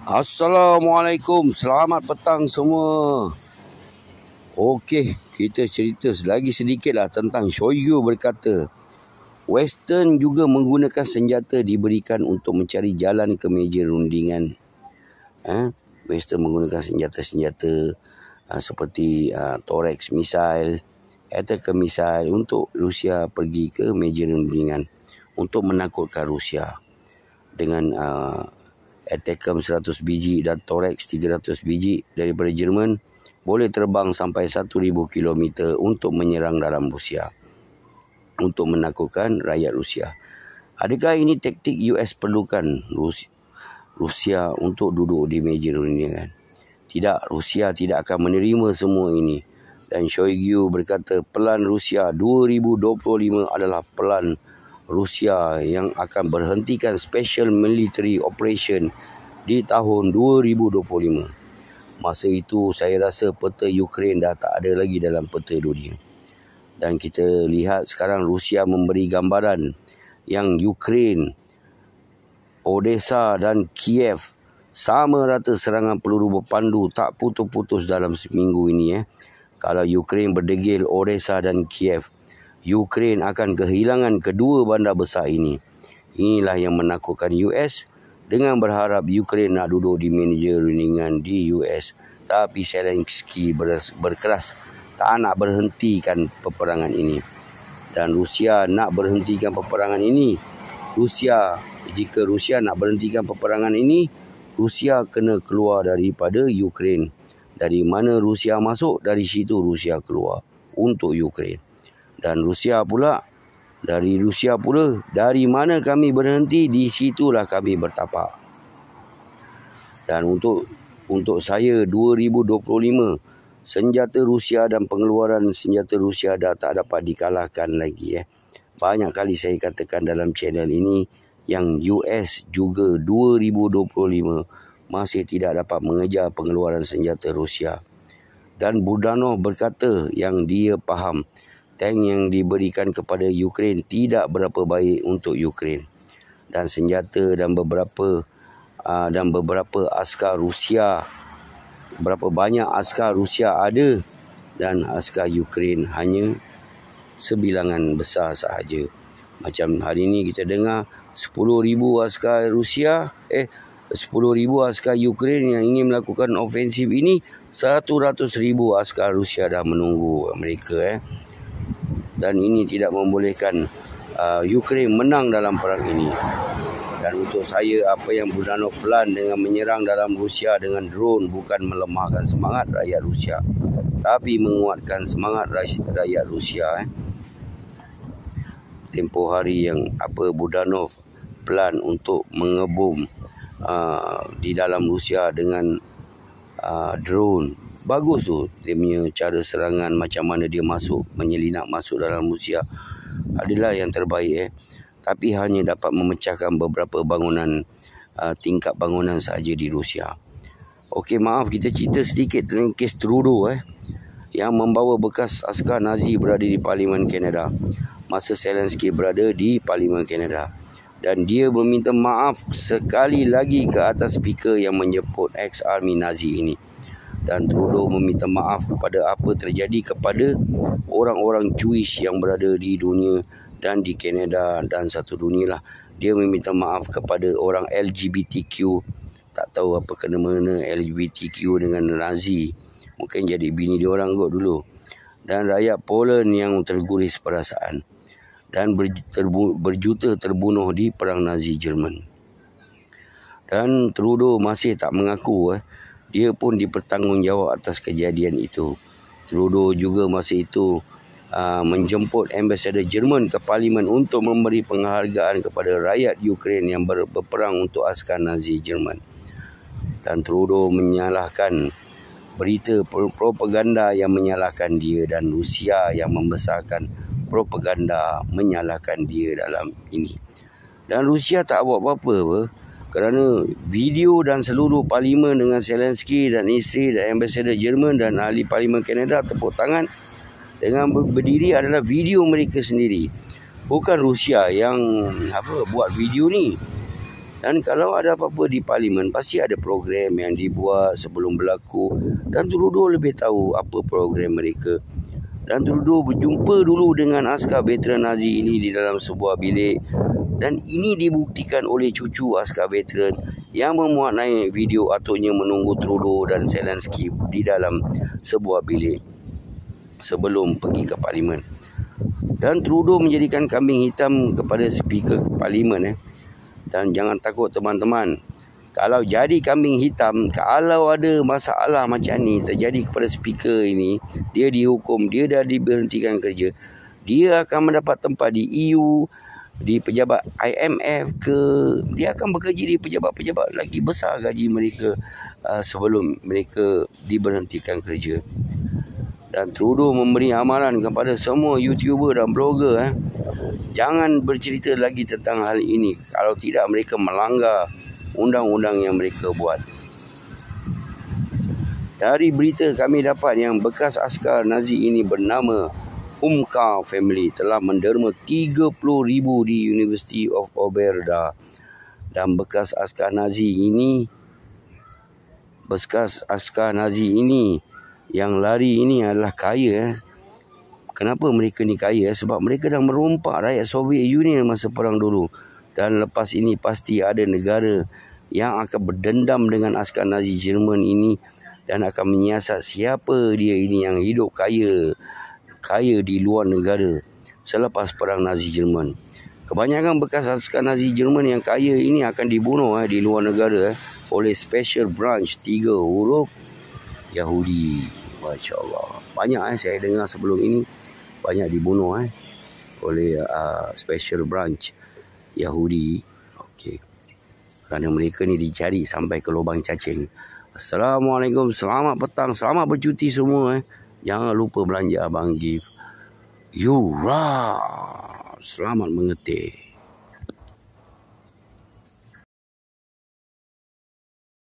Assalamualaikum, selamat petang semua. Okey, kita cerita lagi sedikitlah tentang Shoigu berkata, Western juga menggunakan senjata diberikan untuk mencari jalan ke meja rundingan. Western menggunakan senjata-senjata seperti Thorax missile, Attacker missile untuk Rusia pergi ke meja rundingan untuk menakutkan Rusia dengan Attacker 100 biji dan Thorax 300 biji daripada Jerman boleh terbang sampai 1000 km untuk menyerang dalam Rusia untuk menakutkan rakyat Rusia. Adakah ini taktik US perlukan Rusia untuk duduk di meja rundingan? Tidak, Rusia tidak akan menerima semua ini. Dan Shoigu berkata pelan Rusia 2025 adalah pelan Rusia yang akan berhentikan Special Military Operation di tahun 2025. Masa itu saya rasa peta Ukraine dah tak ada lagi dalam peta dunia. Dan kita lihat sekarang Rusia memberi gambaran yang Ukraine, Odessa dan Kiev sama rata serangan peluru berpandu tak putus-putus dalam seminggu ini. Kalau Ukraine berdegil Odessa dan Kiev, Ukraine akan kehilangan kedua bandar besar ini. Inilah yang menakutkan US dengan berharap Ukraine nak duduk di meja rundingan di US. Tapi Zelensky berkeras tak nak berhentikan peperangan ini. Dan Rusia nak berhentikan peperangan ini. Jika Rusia nak berhentikan peperangan ini, Rusia kena keluar daripada Ukraine. Dari mana Rusia masuk, dari situ Rusia keluar untuk Ukraine. Dan dari Rusia pula, dari mana kami berhenti, di situlah kami bertapak. Dan untuk saya 2025, senjata Rusia dan pengeluaran senjata Rusia dah tak dapat dikalahkan lagi. Banyak kali saya katakan dalam channel ini yang US juga 2025 masih tidak dapat mengejar pengeluaran senjata Rusia. Dan Budanov berkata yang dia faham tank yang diberikan kepada Ukraine tidak berapa baik untuk Ukraine. Dan senjata dan beberapa askar Rusia, berapa banyak askar Rusia ada dan askar Ukraine hanya sebilangan besar sahaja. Macam hari ini kita dengar 10,000 askar Rusia, 10,000 askar Ukraine yang ingin melakukan ofensif ini, 100,000 askar Rusia dah menunggu mereka. Dan ini tidak membolehkan Ukraine menang dalam perang ini. Dan untuk saya, apa yang Budanov pelan dengan menyerang dalam Rusia dengan drone bukan melemahkan semangat rakyat Rusia, tapi menguatkan semangat rakyat Rusia. Tempoh hari yang Budanov pelan untuk mengebom di dalam Rusia dengan drone. Bagus tu dia punya cara serangan, macam mana dia menyelinap masuk dalam Rusia adalah yang terbaik. Tapi hanya dapat memecahkan beberapa bangunan, tingkap bangunan sahaja di Rusia. Okey, maaf kita cerita sedikit tentang kes Trudeau yang membawa bekas askar Nazi berada di Parlimen Kanada masa Zelensky berada di Parlimen Kanada. Dan dia meminta maaf sekali lagi ke atas speaker yang menyebut ex-army Nazi ini. Dan Trudeau meminta maaf kepada apa terjadi kepada orang-orang Jewish yang berada di dunia dan di Kanada dan satu dunia lah. Dia meminta maaf kepada orang LGBTQ. Tak tahu apa kena-mengena LGBTQ dengan Nazi. Mungkin jadi bini dia orang kot dulu. Dan rakyat Poland yang terguris perasaan. Dan berjuta terbunuh di perang Nazi Jerman. Dan Trudeau masih tak mengaku. Dia pun dipertanggungjawab atas kejadian itu. Trudeau juga masa itu menjemput Ambassador Jerman ke Parlimen untuk memberi penghargaan kepada rakyat Ukraine yang berperang untuk askar Nazi Jerman. Dan Trudeau menyalahkan berita propaganda yang menyalahkan dia, dan Rusia yang membesarkan propaganda menyalahkan dia dalam ini. Dan Rusia tak buat apa-apa kerana video dan seluruh parlimen dengan Zelensky dan isteri dan Ambassador Jerman dan ahli Parlimen Kanada tepuk tangan dengan berdiri adalah video mereka sendiri. Bukan Rusia yang buat video ni. Dan kalau ada apa-apa di parlimen, pasti ada program yang dibuat sebelum berlaku. Dan Trudeau lebih tahu apa program mereka. Dan Trudeau berjumpa dulu dengan askar veteran Nazi ini di dalam sebuah bilik. Dan ini dibuktikan oleh cucu askar veteran yang memuat naik video atuknya menunggu Trudeau dan Zelensky di dalam sebuah bilik sebelum pergi ke parlimen. Dan Trudeau menjadikan kambing hitam kepada speaker parlimen. Dan jangan takut teman-teman, kalau jadi kambing hitam, kalau ada masalah macam ni terjadi kepada speaker ini, dia dihukum, dia dah diberhentikan kerja, dia akan mendapat tempat di EU, di pejabat IMF ke, dia akan bekerja di pejabat-pejabat lagi besar gaji mereka sebelum mereka diberhentikan kerja. Dan Trudeau memberi amaran kepada semua YouTuber dan blogger, jangan bercerita lagi tentang hal ini. Kalau tidak, mereka melanggar undang-undang yang mereka buat. Dari berita kami dapat yang bekas askar Nazi ini bernama Humka family telah menderma 30,000 di University of Alberta. Dan bekas askar Nazi ini yang lari ini adalah kaya. Kenapa mereka ni kaya? Sebab mereka dah merompak rakyat Soviet Union masa perang dulu. Dan lepas ini pasti ada negara yang akan berdendam dengan askar Nazi Jerman ini dan akan menyiasat siapa dia ini yang hidup kaya di luar negara selepas perang Nazi Jerman. Kebanyakan bekas askar Nazi Jerman yang kaya ini akan dibunuh di luar negara oleh Special Branch 3 huruf Yahudi. Masya Allah. Banyak saya dengar sebelum ini, banyak dibunuh oleh Special Branch Yahudi. Okey. Kerana mereka ni dicari sampai ke lubang cacing. Assalamualaikum, selamat petang, selamat bercuti semua. Jangan lupa belanja Abang Gift. Yura. Selamat mengetik.